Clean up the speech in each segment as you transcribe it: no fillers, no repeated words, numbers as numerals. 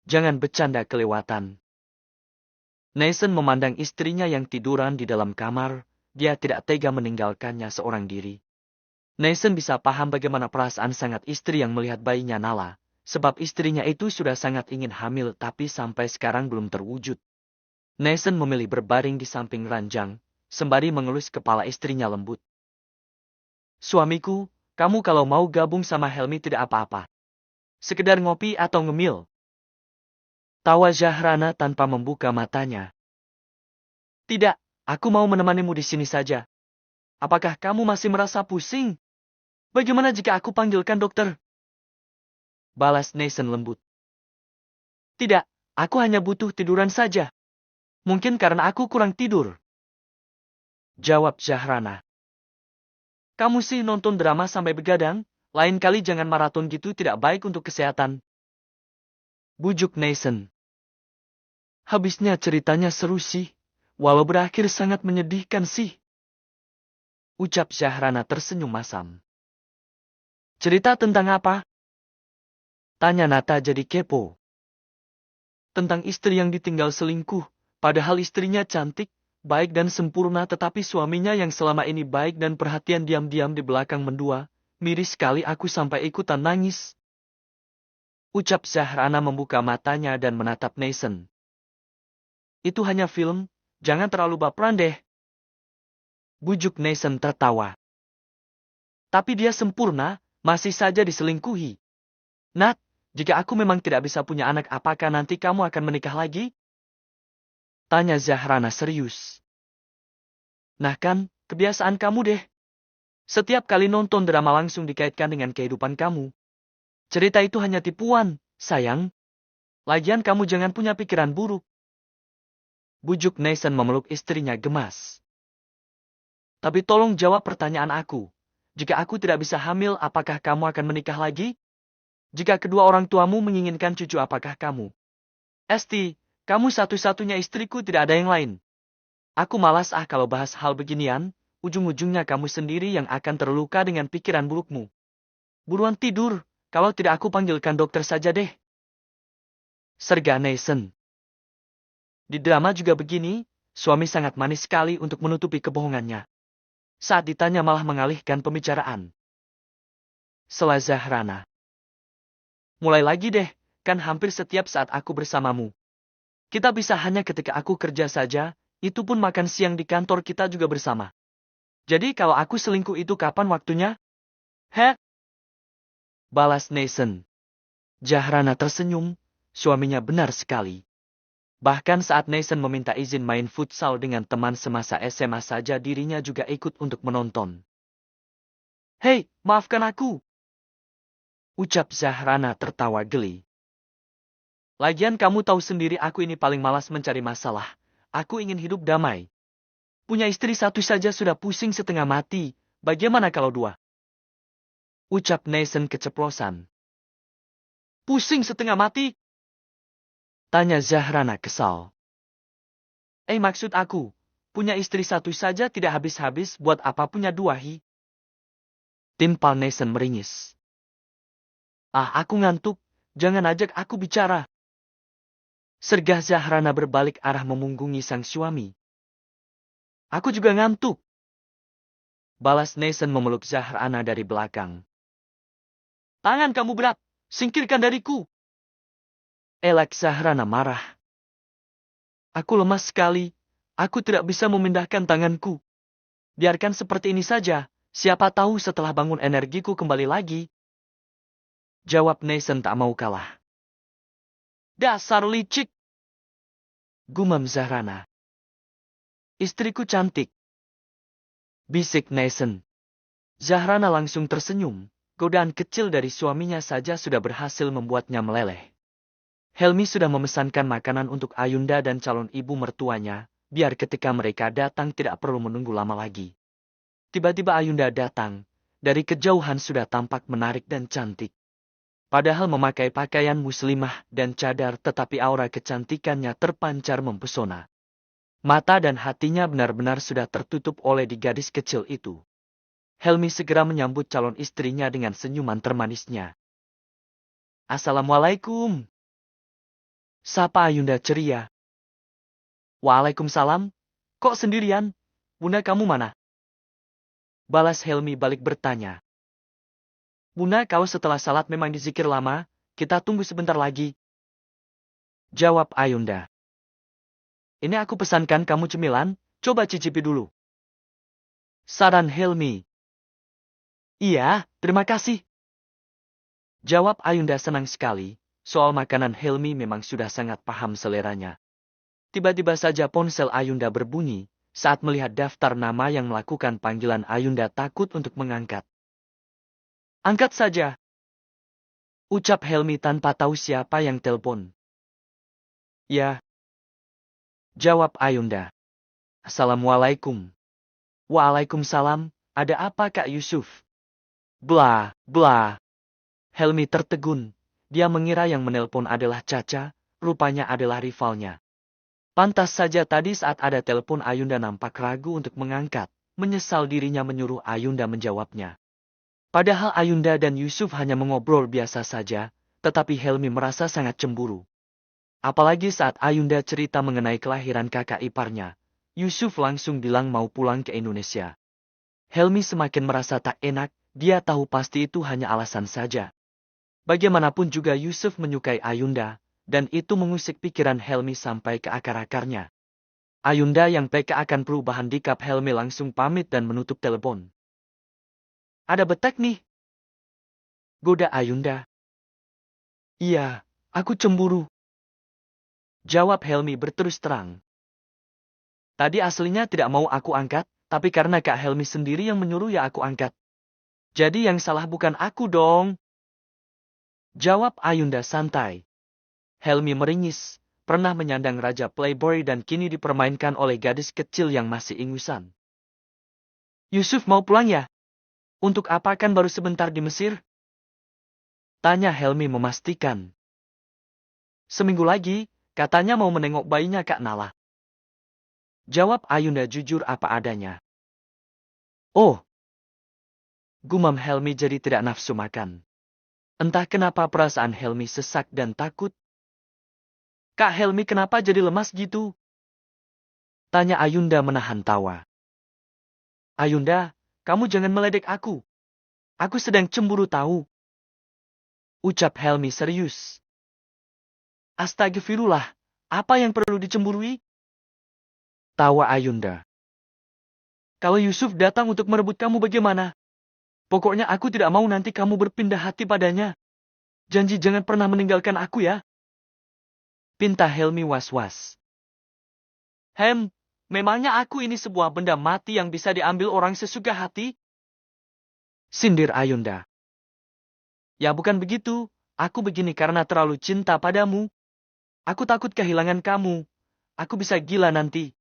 Jangan bercanda kelewatan. Nathan memandang istrinya yang tiduran di dalam kamar, dia tidak tega meninggalkannya seorang diri. Nathan bisa paham bagaimana perasaan sangat istri yang melihat bayinya Nala, sebab istrinya itu sudah sangat ingin hamil tapi sampai sekarang belum terwujud. Nathan memilih berbaring di samping ranjang, sembari mengelus kepala istrinya lembut. Suamiku, kamu kalau mau gabung sama Helmi tidak apa-apa. Sekedar ngopi atau ngemil. Tawa Zahrana tanpa membuka matanya. Tidak, aku mau menemanimu di sini saja. Apakah kamu masih merasa pusing? Bagaimana jika aku panggilkan dokter? Balas Nathan lembut. Tidak, aku hanya butuh tiduran saja. Mungkin karena aku kurang tidur. Jawab Zahrana. Kamu sih nonton drama sampai begadang, lain kali jangan maraton gitu tidak baik untuk kesehatan. Bujuk Nathan. Habisnya ceritanya seru sih, walau berakhir sangat menyedihkan sih. Ucap Zahrana tersenyum masam. Cerita tentang apa? Tanya Nata jadi kepo. Tentang istri yang ditinggal selingkuh, padahal istrinya cantik, baik dan sempurna tetapi suaminya yang selama ini baik dan perhatian diam-diam di belakang mendua, miris sekali aku sampai ikutan nangis. Ucap Zahrana membuka matanya dan menatap Nathan. Itu hanya film, jangan terlalu baperan deh. Bujuk Nathan tertawa. Tapi dia sempurna, masih saja diselingkuhi. Nat, jika aku memang tidak bisa punya anak apakah nanti kamu akan menikah lagi? Tanya Zahrana serius. Nah kan, kebiasaan kamu deh. Setiap kali nonton drama langsung dikaitkan dengan kehidupan kamu. Cerita itu hanya tipuan, sayang. Lagian kamu jangan punya pikiran buruk. Bujuk Nathan memeluk istrinya gemas. Tapi tolong jawab pertanyaan aku. Jika aku tidak bisa hamil, apakah kamu akan menikah lagi? Jika kedua orang tuamu menginginkan cucu, apakah kamu? Esti, kamu satu-satunya istriku, tidak ada yang lain. Aku malas kalau bahas hal beginian, ujung-ujungnya kamu sendiri yang akan terluka dengan pikiran burukmu. Buruan tidur, kalau tidak aku panggilkan dokter saja deh. Serga Nathan. Di drama juga begini, suami sangat manis sekali untuk menutupi kebohongannya. Saat ditanya malah mengalihkan pembicaraan. Sela Zahrana. Mulai lagi deh, kan hampir setiap saat aku bersamamu. Kita bisa hanya ketika aku kerja saja, itu pun makan siang di kantor kita juga bersama. Jadi kalau aku selingkuh itu kapan waktunya? Heh? Balas Nathan. Zahrana tersenyum, suaminya benar sekali. Bahkan saat Nathan meminta izin main futsal dengan teman semasa SMA saja dirinya juga ikut untuk menonton. Hei, maafkan aku. Ucap Zahrana tertawa geli. Lagian kamu tahu sendiri aku ini paling malas mencari masalah. Aku ingin hidup damai. Punya istri satu saja sudah pusing setengah mati. Bagaimana kalau dua? Ucap Nathan keceplosan. Pusing setengah mati? Tanya Zahrana kesal. Maksud aku, punya istri satu saja tidak habis-habis buat apa punya dua hi? Timpal Nathan meringis. Aku ngantuk, jangan ajak aku bicara. Sergah Zahrana berbalik arah memunggungi sang suami. Aku juga ngantuk. Balas Nathan memeluk Zahrana dari belakang. Tangan kamu berat, singkirkan dariku. Elak Zahrana marah. Aku lemas sekali, aku tidak bisa memindahkan tanganku. Biarkan seperti ini saja, siapa tahu setelah bangun energiku kembali lagi. Jawab Nathan tak mau kalah. Dasar licik. Gumam Zahrana. Istriku cantik. Bisik Nathan. Zahrana langsung tersenyum. Godaan kecil dari suaminya saja sudah berhasil membuatnya meleleh. Helmi sudah memesankan makanan untuk Ayunda dan calon ibu mertuanya, biar ketika mereka datang tidak perlu menunggu lama lagi. Tiba-tiba Ayunda datang, dari kejauhan sudah tampak menarik dan cantik. Padahal memakai pakaian muslimah dan cadar tetapi aura kecantikannya terpancar mempesona. Mata dan hatinya benar-benar sudah tertutup oleh di gadis kecil itu. Helmi segera menyambut calon istrinya dengan senyuman termanisnya. Assalamualaikum. Sapa Ayunda ceria. Waalaikumsalam. Kok sendirian? Bunda kamu mana? Balas Helmi balik bertanya. Bunda kau setelah salat memang dizikir lama, kita tunggu sebentar lagi. Jawab Ayunda. Ini aku pesankan kamu cemilan, coba cicipi dulu. Saran Helmi. Iya, terima kasih. Jawab Ayunda senang sekali, soal makanan Helmi memang sudah sangat paham seleranya. Tiba-tiba saja ponsel Ayunda berbunyi, saat melihat daftar nama yang melakukan panggilan Ayunda takut untuk mengangkat. Angkat saja. Ucap Helmi tanpa tahu siapa yang telepon. Ya. Jawab Ayunda. Assalamualaikum. Waalaikumsalam, ada apa Kak Yusuf? Blah, blah. Helmi tertegun. Dia mengira yang menelpon adalah Caca, rupanya adalah rivalnya. Pantas saja tadi saat ada telepon Ayunda nampak ragu untuk mengangkat, menyesal dirinya menyuruh Ayunda menjawabnya. Padahal Ayunda dan Yusuf hanya mengobrol biasa saja, tetapi Helmi merasa sangat cemburu. Apalagi saat Ayunda cerita mengenai kelahiran kakak iparnya, Yusuf langsung bilang mau pulang ke Indonesia. Helmi semakin merasa tak enak, dia tahu pasti itu hanya alasan saja. Bagaimanapun juga Yusuf menyukai Ayunda, dan itu mengusik pikiran Helmi sampai ke akar-akarnya. Ayunda yang peka akan perubahan sikap Helmi langsung pamit dan menutup telepon. Ada betek nih. Goda Ayunda. Iya, aku cemburu. Jawab Helmi berterus terang. Tadi aslinya tidak mau aku angkat, tapi karena Kak Helmi sendiri yang menyuruh ya aku angkat. Jadi yang salah bukan aku dong. Jawab Ayunda santai. Helmi meringis, pernah menyandang raja playboy dan kini dipermainkan oleh gadis kecil yang masih ingusan. Yusuf mau pulang ya? Untuk apa kan baru sebentar di Mesir? Tanya Helmi memastikan. Seminggu lagi, katanya mau menengok bayinya Kak Nala. Jawab Ayunda jujur apa adanya. Oh. Gumam Helmi jadi tidak nafsu makan. Entah kenapa perasaan Helmi sesak dan takut. Kak Helmi kenapa jadi lemas gitu? Tanya Ayunda menahan tawa. Ayunda, kamu jangan meledek aku. Aku sedang cemburu tahu. Ucap Helmi serius. Astagfirullah, apa yang perlu dicemburui? Tawa Ayunda. Kalau Yusuf datang untuk merebut kamu bagaimana? Pokoknya aku tidak mau nanti kamu berpindah hati padanya. Janji jangan pernah meninggalkan aku ya. Pinta Helmi was-was. Memangnya aku ini sebuah benda mati yang bisa diambil orang sesuka hati? Sindir Ayunda. Ya bukan begitu, aku begini karena terlalu cinta padamu. Aku takut kehilangan kamu. Aku bisa gila nanti.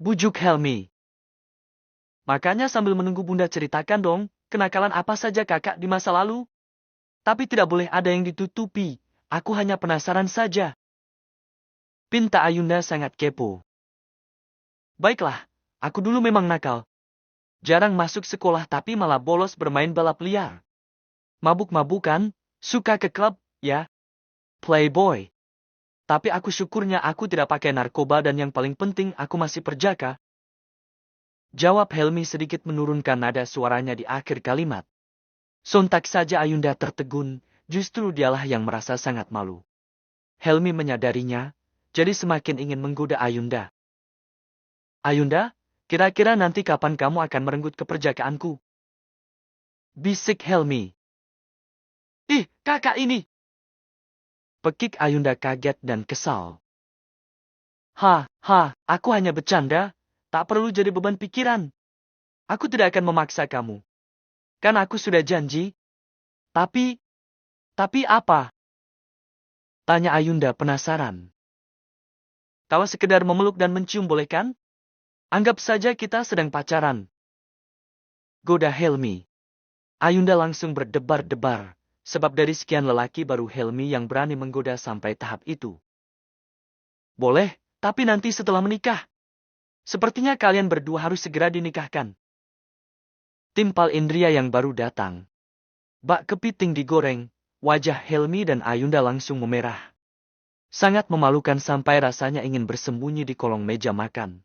Bujuk Helmi. Makanya sambil menunggu bunda ceritakan dong, kenakalan apa saja kakak di masa lalu? Tapi tidak boleh ada yang ditutupi, aku hanya penasaran saja. Pinta Ayunda sangat kepo. Baiklah, aku dulu memang nakal. Jarang masuk sekolah tapi malah bolos bermain balap liar. Mabuk-mabukan, suka ke klub, ya. Playboy. Tapi aku syukurnya aku tidak pakai narkoba dan yang paling penting aku masih perjaka. Jawab Helmi sedikit menurunkan nada suaranya di akhir kalimat. Sontak saja Ayunda tertegun, justru dialah yang merasa sangat malu. Helmi menyadarinya, jadi semakin ingin menggoda Ayunda. Ayunda, kira-kira nanti kapan kamu akan merenggut keperjakaanku? Bisik Helmi. Ih, kakak ini! Pekik Ayunda kaget dan kesal. Aku hanya bercanda, tak perlu jadi beban pikiran. Aku tidak akan memaksa kamu. Kan aku sudah janji. Tapi apa? Tanya Ayunda penasaran. Kalau sekedar memeluk dan mencium boleh kan? Anggap saja kita sedang pacaran. Goda Helmi. Ayunda langsung berdebar-debar, sebab dari sekian lelaki baru Helmi yang berani menggoda sampai tahap itu. Boleh, tapi nanti setelah menikah. Sepertinya kalian berdua harus segera dinikahkan. Timpal Indria yang baru datang. Bak kepiting digoreng, wajah Helmi dan Ayunda langsung memerah. Sangat memalukan sampai rasanya ingin bersembunyi di kolong meja makan.